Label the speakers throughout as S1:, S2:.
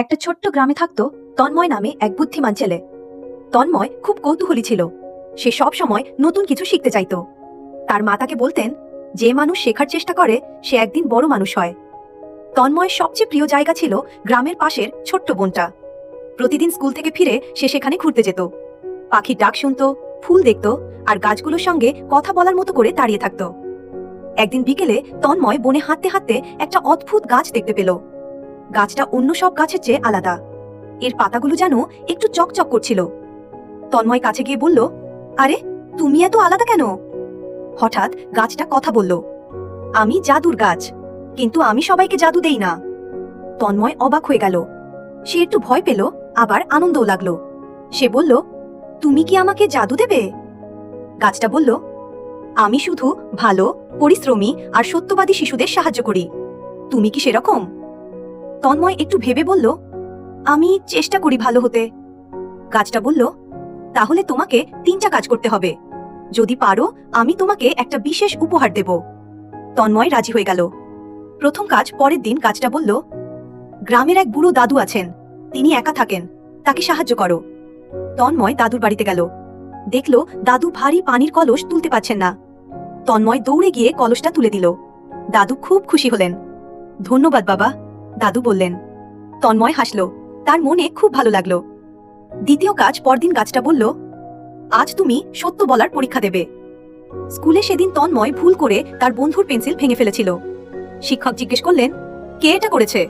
S1: একটা ছোট্ট গ্রামে থাকতো তন্ময় নামে এক বুদ্ধিমান ছেলে। তন্ময় খুব কৌতূহলী ছিল। সে সব সময় নতুন কিছু শিখতে চাইতো। তার মা তাকে বলতেন, যে মানুষ শেখার চেষ্টা করে সে একদিন বড় মানুষ হয়। তন্ময়ের সবচেয়ে প্রিয় জায়গা ছিল গ্রামের পাশের ছোট্ট বনটা। প্রতিদিন স্কুল থেকে ফিরে সে সেখানে ঘুরতে যেত। পাখির ডাক শুনতো, ফুল দেখতো, আর গাছগুলোর সঙ্গে কথা বলার মতো করে দাঁড়িয়ে থাকতো। একদিন বিকেলে তন্ময় বনে হাঁটতে হাঁটতে একটা অদ্ভুত গাছ দেখতে পেল। গাছটা অন্য সব গাছের চেয়ে আলাদা। এর পাতাগুলো যেন একটু চকচক করছিল। তন্ময় কাছে গিয়ে বলল, আরে, তুমি এত আলাদা কেন? হঠাৎ গাছটা কথা বলল, আমি জাদুর গাছ, কিন্তু আমি সবাইকে জাদু দেই না। তন্ময় অবাক হয়ে গেল। সে একটু ভয় পেল, আবার আনন্দও লাগলো। সে বলল, তুমি কি আমাকে জাদু দেবে? গাছটা বলল, আমি শুধু ভালো, পরিশ্রমী আর সত্যবাদী শিশুদের সাহায্য করি। তুমি কি সেরকম? তন্ময় একটু ভেবে বলল, আমি চেষ্টা করি ভালো হতে। গাছটা বলল, তাহলে তোমাকে 3টা কাজ করতে হবে। যদি পারো আমি তোমাকে একটা বিশেষ উপহার দেব। তন্ময় রাজি হয়ে গেল। প্রথম কাজ পরের দিন গাছটা বলল, গ্রামের এক বুড়ো দাদু আছেন, তিনি একা থাকেন, তাকে সাহায্য করো। তন্ময় দাদুর বাড়িতে গেল। দেখল দাদু ভারী পানির কলস তুলতে পারছেন না। তন্ময় দৌড়ে গিয়ে কলসটা তুলে দিল। দাদু খুব খুশি হলেন। ধন্যবাদ বাবা, দাদু বললেন। তন্ময় হাসল, তার মনে খুব ভালো লাগলো। দ্বিতীয় কাজ পরদিন গাছটা বলল, আজ তুমি সত্য বলার পরীক্ষা দেবে। স্কুলে সেদিন তন্ময় ভুল করে তার বন্ধুর পেন্সিল ভেঙে ফেলেছিল। শিক্ষক জিজ্ঞেস করলেন, কে এটা করেছে?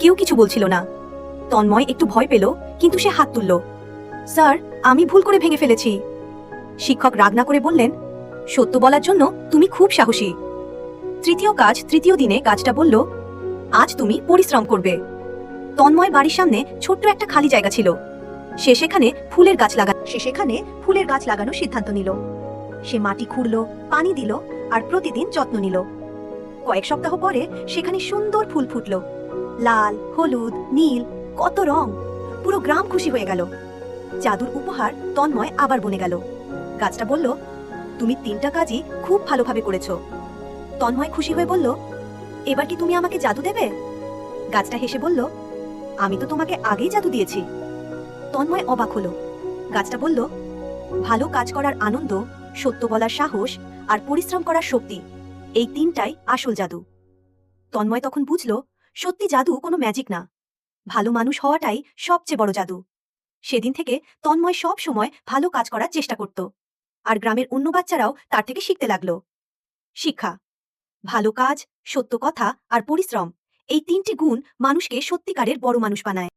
S1: কেউ কিছু বলছিল না। তন্ময় একটু ভয় পেল, কিন্তু সে হাত তুলল। স্যার, আমি ভুল করে ভেঙে ফেলেছি। শিক্ষক রাগ না করে বললেন, সত্য বলার জন্য তুমি খুব সাহসী। তৃতীয় কাজ তৃতীয় দিনে গাছটা বলল, আজ তুমি পরিশ্রম করবে। তন্ময় বাড়ির সামনে ছোট্ট একটা খালি জায়গা ছিল। সে সেখানে ফুলের গাছ লাগানোর সিদ্ধান্ত নিল। সে মাটি খুঁড়ল, পানি দিল, আর প্রতিদিন যত্ন নিল। কয়েক সপ্তাহ পরে সেখানে সুন্দর ফুল ফুটল। লাল, হলুদ, নীল, কত রং! পুরো গ্রাম খুশি হয়ে গেল। জাদুর উপহার তন্ময় আবার বনে গেল। গাছটা বলল, তুমি 3টা কাজই খুব ভালোভাবে করেছো। তন্ময় খুশি হয়ে বলল, এবার কি তুমি আমাকে জাদু দেবে? গাছটা হেসে বলল, আমি তো তোমাকে আগেই জাদু দিয়েছি। তন্ময় অবাক হলো। গাছটা বলল, ভালো কাজ করার আনন্দ, সত্য বলার সাহস, আর পরিশ্রম করার শক্তি, এই 3টাই আসল জাদু। তন্ময় তখন বুঝল, সত্যি জাদু কোনো ম্যাজিক না, ভালো মানুষ হওয়াটাই সবচেয়ে বড় জাদু। সেদিন থেকে তন্ময় সব সময় ভালো কাজ করার চেষ্টা করত, আর গ্রামের অন্য বাচ্চারাও তার থেকে শিখতে লাগলো। শিক্ষা: ভালো কাজ, সত্য কথা আর পরিশ্রম, এই 3টি গুণ মানুষকে সত্যিকারের বড় মানুষ বানায়।